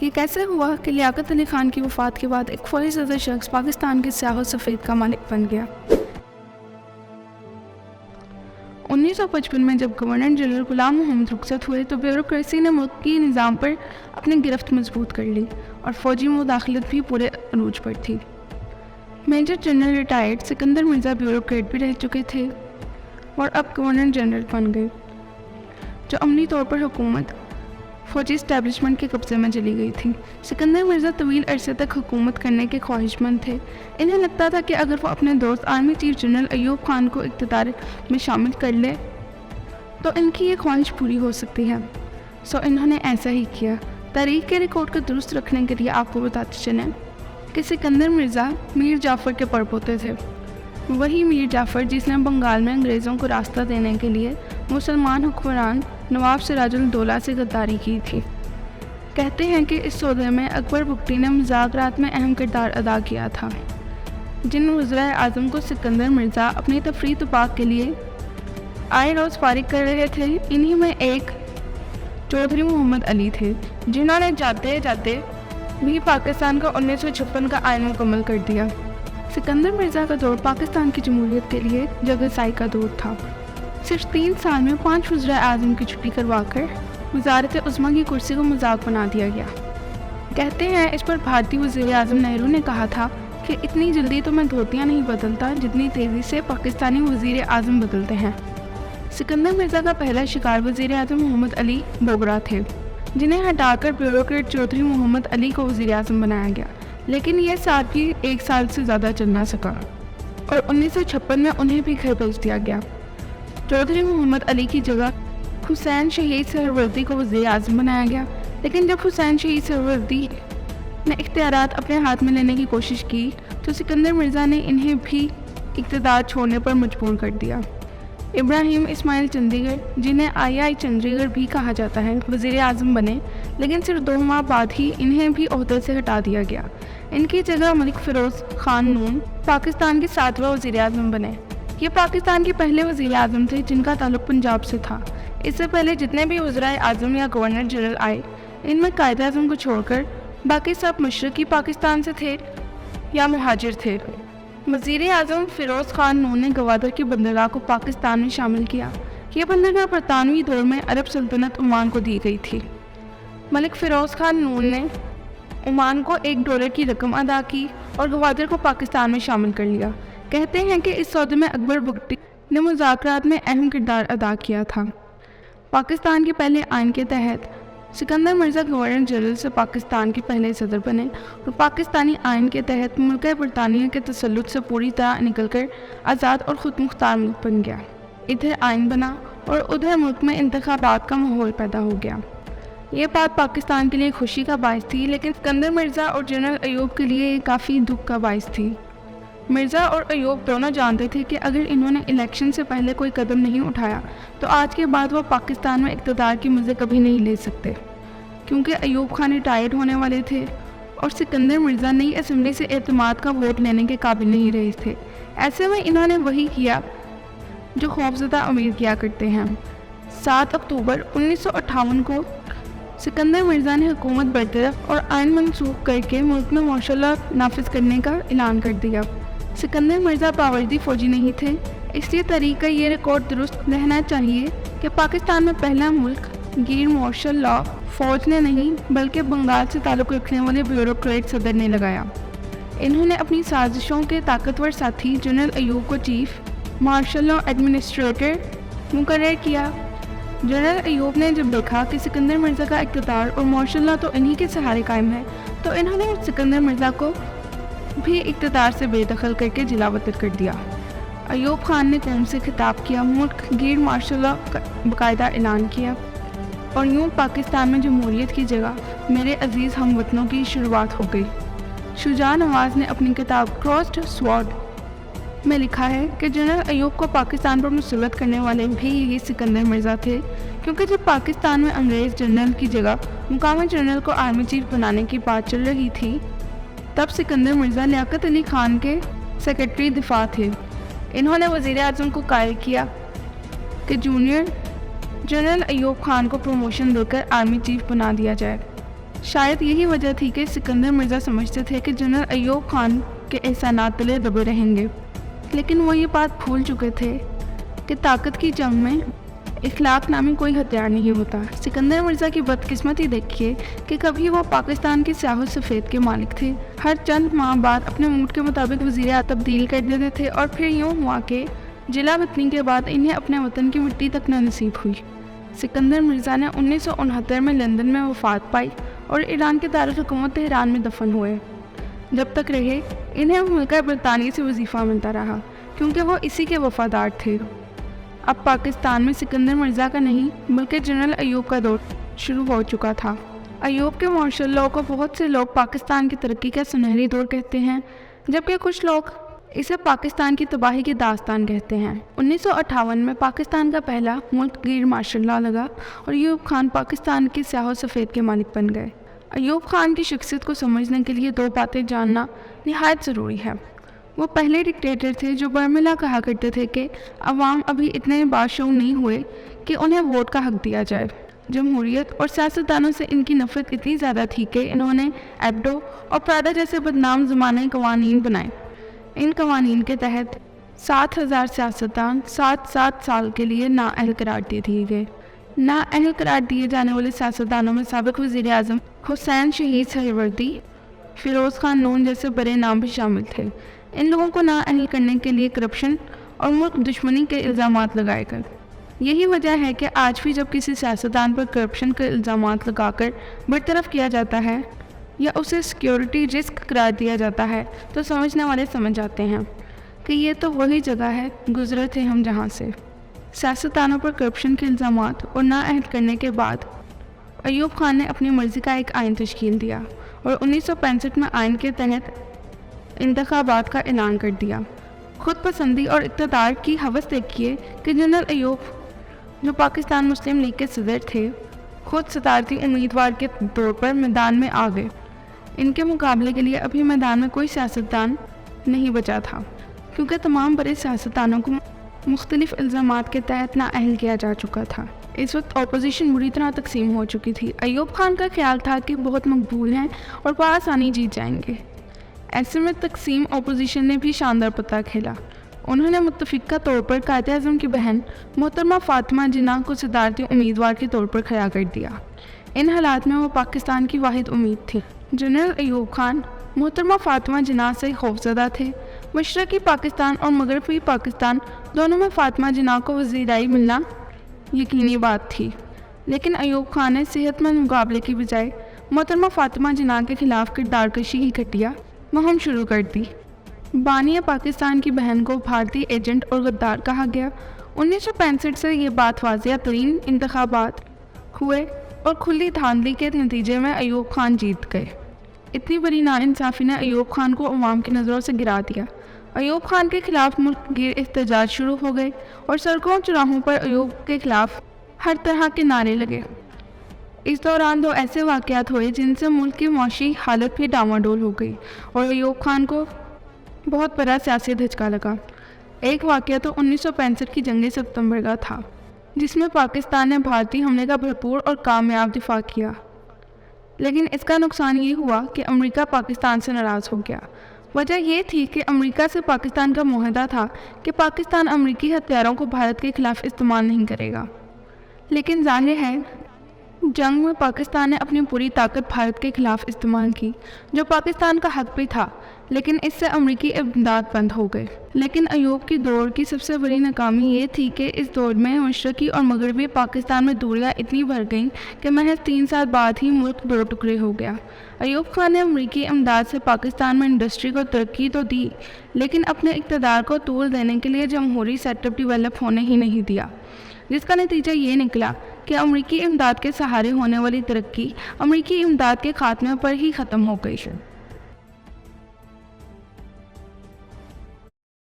یہ کیسے ہوا کہ لیاقت علی خان کی وفات کے بعد ایک فوری صدر شخص پاکستان کے سیاہ و سفید کا مالک بن گیا؟ 1955 میں جب گورنر جنرل غلام محمد رخصت ہوئے تو بیوروکریسی نے ملک کی نظام پر اپنی گرفت مضبوط کر لی اور فوجی مداخلت بھی پورے عروج پر تھی۔ Major general retired Sikandar Mirza bureaucrat بھی رہ چکے تھے اور اب گورنر جنرل بن گئے، جو عملی طور پر حکومت فوجی اسٹیبلشمنٹ کے قبضے میں چلی گئی تھی۔ سکندر مرزا طویل عرصے تک حکومت کرنے کے خواہش مند تھے۔ انہیں لگتا تھا کہ اگر وہ اپنے دوست army chief general Ayub Khan کو اقتدار میں شامل کر لے تو ان کی یہ خواہش پوری ہو سکتی ہے، سو انہوں نے ایسا ہی کیا۔ تاریخ کے ریکارڈ کو درست رکھنے کے لیے آپ کو بتاتے چلیں کہ سکندر مرزا میر جعفر کے پڑپوتے تھے، وہی میر جعفر جس نے بنگال میں انگریزوں کو راستہ دینے کے لیے مسلمان حکمران نواب سراج الدولہ سے غداری کی تھی۔ کہتے ہیں کہ اس سودے میں اکبر بگٹی نے مذاکرات میں اہم کردار ادا کیا تھا۔ جن وزرائے اعظم کو سکندر مرزا اپنی تفریح طباق کے لیے آئے روز فارغ کر رہے تھے، انہی میں ایک چودھری محمد علی تھے، جنہوں نے جاتے جاتے بھی پاکستان کا 1956 کا آئین مکمل کر دیا۔ سکندر مرزا کا دور پاکستان کی جمہوریت کے لیے جگرسائی کا دور تھا۔ صرف 3 سال میں 5 وزرائے اعظم کی چھٹی کروا کر وزارت عظمیٰ کی کرسی کو مذاق بنا دیا گیا۔ کہتے ہیں اس پر بھارتی وزیر اعظم نہرو نے کہا تھا کہ اتنی جلدی تو میں دھوتیاں نہیں بدلتا جتنی تیزی سے پاکستانی وزیر اعظم بدلتے ہیں۔ سکندر مرزا کا پہلا شکار وزیر اعظم محمد علی بوگرا تھے، جنہیں ہٹا کر بیوروکریٹ چودھری محمد علی کو وزیر اعظم بنایا گیا، لیکن یہ ساتھ بھی 1 سال سے زیادہ چل نہ سکا اور 1956 میں انہیں بھی گھر بھیج دیا گیا۔ چودھری محمد علی کی جگہ حسین شہید سہروردی کو وزیر اعظم بنایا گیا، لیکن جب حسین شہید سہروردی نے اختیارات اپنے ہاتھ میں لینے کی کوشش کی تو سکندر مرزا نے انہیں بھی اقتدار چھوڑنے پر مجبور کر دیا۔ ابراہیم اسماعیل چندی گڑھ، جنہیں آئی چندی گڑھ بھی کہا جاتا ہے، وزیر اعظم بنے، لیکن صرف 2 ماہ بعد ہی انہیں بھی عہدے سے ہٹا دیا گیا۔ ان کی جگہ ملک فیروز خان نون پاکستان کے 7واں وزیر اعظم بنے۔ یہ پاکستان کے پہلے وزیر اعظم تھے جن کا تعلق پنجاب سے تھا۔ اس سے پہلے جتنے بھی وزرائے اعظم یا گورنر جنرل آئے، ان میں قائد اعظم کو چھوڑ کر باقی سب مشرقی پاکستان سے تھے یا مہاجر تھے۔ وزیر اعظم فیروز خان نون نے گوادر کی بندرگاہ کو پاکستان میں شامل کیا۔ یہ بندرگاہ برطانوی دور میں عرب سلطنت عمان کو دی گئی تھی۔ ملک فیروز خان نون نے عمان کو $1 کی رقم ادا کی اور گوادر کو پاکستان میں شامل کر لیا۔ کہتے ہیں کہ اس سودے میں اکبر بگٹی نے مذاکرات میں اہم کردار ادا کیا تھا۔ پاکستان کے پہلے آئین کے تحت سکندر مرزا گورنر جنرل سے پاکستان کے پہلے صدر بنے اور پاکستانی آئین کے تحت ملک برطانیہ کے تسلط سے پوری طرح نکل کر آزاد اور خود مختار ملک بن گیا۔ ادھر آئین بنا اور ادھر ملک میں انتخابات کا ماحول پیدا ہو گیا۔ یہ بات پاکستان کے لیے خوشی کا باعث تھی، لیکن سکندر مرزا اور جنرل ایوب کے لیے یہ کافی دکھ کا باعث تھی۔ مرزا اور ایوب دونوں جانتے تھے کہ اگر انہوں نے الیکشن سے پہلے کوئی قدم نہیں اٹھایا تو آج کے بعد وہ پاکستان میں اقتدار کی مزے کبھی نہیں لے سکتے، کیونکہ ایوب خان ریٹائرڈ ہونے والے تھے اور سکندر مرزا نئی اسمبلی سے اعتماد کا ووٹ لینے کے قابل نہیں رہے تھے۔ ایسے میں انہوں نے وہی کیا جو خوفزدہ امیر کیا کرتے ہیں۔ 7 اکتوبر 1958 کو سکندر مرزا نے حکومت برطرف اور آئین منسوخ کر کے ملک میں مارشل لاء نافذ کرنے کا اعلان کر دیا۔ سکندر مرزا باوردی فوجی نہیں تھے، اس لیے تاریخ کا یہ ریکارڈ درست رہنا چاہیے کہ پاکستان میں پہلا ملک گیر مارشل لاء فوج نے نہیں بلکہ بنگال سے تعلق رکھنے والے بیوروکریٹ صدر نے لگایا۔ انہوں نے اپنی سازشوں کے طاقتور ساتھی جنرل ایوب کو چیف مارشل لاء ایڈمنسٹریٹر مقرر کیا۔ جنرل ایوب نے جب دیکھا کہ سکندر مرزا کا اقتدار اور مارشل لاء تو انہی کے سہارے قائم ہے تو انہوں نے سکندر مرزا کو بھی اقتدار سے بے دخل کر کے جلا وطن کر دیا۔ ایوب خان نے قوم سے خطاب کیا، ملک گیر مارشل لاء کا باقاعدہ اعلان کیا اور یوں پاکستان میں جمہوریت کی جگہ میرے عزیز ہم وطنوں کی شروعات ہو گئی۔ شجاع نواز نے اپنی کتاب کراسڈ سوارڈ میں لکھا ہے کہ جنرل ایوب کو پاکستان پر مسلط کرنے والے بھی یہی سکندر مرزا تھے، کیونکہ جب پاکستان میں انگریز جنرل کی جگہ مقامی جنرل کو آرمی چیف بنانے کی بات چل رہی تھی تب سکندر مرزا لیاقت علی خان کے سیکرٹری دفاع تھے۔ انہوں نے وزیر اعظم کو قائل کیا کہ جونیئر جنرل ایوب خان کو پروموشن دے کر آرمی چیف بنا دیا جائے۔ शायद यही वजह थी कि सिकंदर मिर्ज़ा समझते थे कि जनरल अय्यूब खान के एहसानात तले दबे रहेंगे, लेकिन वो ये बात भूल चुके थे कि ताकत की जंग में इखलाक नामी कोई हथियार नहीं होता। सिकंदर मिर्ज़ा की बदकिस्मती देखिए कि कभी वो पाकिस्तान के स्याह सफ़ेद के मालिक थे, हर चंद माह बाद अपने मूड के मुताबिक वज़ीर तब्दील कर देते थे, और फिर यूँ हुआ कि जिला वतनी के बाद इन्हें अपने वतन की मिट्टी तक न नसीब हुई। सिकंदर मिर्ज़ा ने 1969 में लंदन में वफ़ात पाई और ईरान के दारुल हुकूमत तेहरान में दफन हुए। जब तक रहे इन्हें मुल्क बरतानिया से वजीफ़ा मिलता रहा, क्योंकि वो इसी के वफ़ादार थे। अब पाकिस्तान में सिकंदर मिर्ज़ा का नहीं बल्कि जनरल अय्यूब का दौर शुरू हो चुका था। अय्यूब के मार्शल लॉ को बहुत से लोग पाकिस्तान की तरक्की का सुनहरी दौर कहते हैं, जबकि कुछ लोग इसे पाकिस्तान की तबाही की दास्तान कहते हैं। 1958 में पाकिस्तान का पहला मुल्क गिर मार्शल लॉ लगा और अय्यूब खान पाकिस्तान के स्याह व सफ़ेद के मालिक बन गए। अय्यूब खान की शख्सियत को समझने के लिए दो बातें जानना निहायत ज़रूरी है। वो पहले डिक्टेटर थे जो बर्मिला कहा करते थे कि अवाम अभी इतने बाशऊर नहीं हुए कि उन्हें वोट का हक दिया जाए। जमहूरियत और सियासतदानों से इनकी नफ़रत इतनी ज़्यादा थी कि इन्होंने एब्डो और प्रादा जैसे बदनाम ज़माने कवानीन बनाए। इन कवानीन के तहत 7,000 सियासतदान 7 साल के लिए नाअहल करार दे दिए गए। नाअहल करार दिए जाने वाले सियासतदानों में साबिक़ वज़ीर आज़म हुसैन शहीद सहरवर्दी, फ़िरोज़ खान नून जैसे बड़े नाम भी शामिल थे। इन लोगों को नाअहल करने के लिए करप्शन और मुल्क दुश्मनी के इल्ज़ामात लगाए गए। यही वजह है कि आज भी जब किसी सियासतदान पर करप्शन के इल्ज़ामात लगाकर बरतरफ किया जाता है या उसे सिक्योरिटी रिस्क करार दिया जाता है, तो समझने वाले समझ जाते हैं कि ये तो वही जगह है गुज़रे थे हम जहाँ से। सियासतदानों पर करप्शन के इल्ज़ामात और नाअहल करने के बाद अय्यूब खान ने अपनी मर्ज़ी का एक आइन तश्कील दिया और 1965 में आइन के तहत इंतखाबात का ऐलान कर दिया। खुद पसंदी और इक़्तिदार की हवस देखिए कि जनरल अय्यूब, जो पाकिस्तान मुस्लिम लीग के सदर थे, खुद सदारती उम्मीदवार के तौर पर मैदान में आ गए। इनके मुकाबले के लिए अभी मैदान में कोई सियासतदान नहीं बचा था, क्योंकि तमाम बड़े सियासतदानों को मुख्तलिफ इल्ज़ामात के तहत नाअहल किया जा चुका था। इस वक्त अपोजिशन बुरी तरह तकसीम हो चुकी थी। अय्यूब खान का ख्याल था कि बहुत मकबूल हैं और बआसानी जीत जाएंगे। ऐसे में तकसीम अपोजिशन ने भी शानदार पता खेला। उन्होंने मुत्तफ़िक़ा तौर पर कायद-ए-आज़म की बहन मोहतरमा फ़ातिमा जिन्ना को सदारती उम्मीदवार के तौर पर खड़ा कर दिया। इन हालात में वो पाकिस्तान की वाहिद उम्मीद थी। जनरल अय्यूब खान मोहतरमा फ़ातिमा जिन्ना से खौफज़दा थे। मशरक़ी पाकिस्तान और मगरबी पाकिस्तान दोनों में फ़ातिमा जिन्ना को वज़ीराई मिलना यकीनी बात थी, लेकिन अय्यूब खान ने सेहतमंद मुकाबले की बजाय मोहतरमा फ़ातिमा जिन्ना के ख़िलाफ़ किरदार कशी की घटिया मुहिम शुरू कर दी। बानिया पाकिस्तान की बहन को भारतीय एजेंट और गद्दार कहा गया। 1965 से ये बात वाज़िया तरीन इंतखाबात हुए और खुली धांधली के नतीजे में अय्यूब खान जीत गए। इतनी बड़ी नाइंसाफ़ी ने अय्यूब खान को अवाम की नज़रों से गिरा दिया। अय्यूब खान के ख़िलाफ़ मुल्क गिर एहतजाज शुरू हो गए और सड़कों चौराहों पर अय्यूब के ख़िलाफ़ हर तरह के नारे लगे। इस दौरान दो ऐसे वाक़यात हुए जिनसे मुल्क की माशी हालत भी डामाडोल हो गई और अय्यूब खान को बहुत बड़ा सियासी धचका लगा। एक वाक़या तो 1965 की जंग सितंबर का था, जिसमें पाकिस्तान ने भारतीय हमले का भरपूर और कामयाब दिफा किया, लेकिन इसका नुकसान ये हुआ कि अमेरिका पाकिस्तान से नाराज़ हो गया। वजह यह थी कि अमेरिका से पाकिस्तान का मुआहदा था कि पाकिस्तान अमेरिकी हथियारों को भारत के ख़िलाफ़ इस्तेमाल नहीं करेगा, लेकिन ज़ाहिर है जंग में पाकिस्तान ने अपनी पूरी ताकत भारत के ख़िलाफ़ इस्तेमाल की, जो पाकिस्तान का हक भी था, लेकिन इससे अमेरिकी इमदाद बंद हो गए। लेकिन अय्यूब की दौर की सबसे बड़ी नाकामी ये थी कि इस दौर में मशरक़ी और मगरबी पाकिस्तान में दूरियां इतनी बढ़ गईं कि महज 3 साल बाद ही मुल्क दो टुकड़े हो गया। अय्यूब खान ने अमेरिकी इमदाद से पाकिस्तान में इंडस्ट्री को तरक्की तो दी, लेकिन अपने इक़्तिदार को तूल देने के लिए जमहूरी सेटअप डेवलप होने ही नहीं दिया, जिसका नतीजा ये निकला कि अमेरिकी इमदाद के सहारे होने वाली तरक्की अमेरिकी इमदाद के ख़ात्मे पर ही ख़त्म हो गई।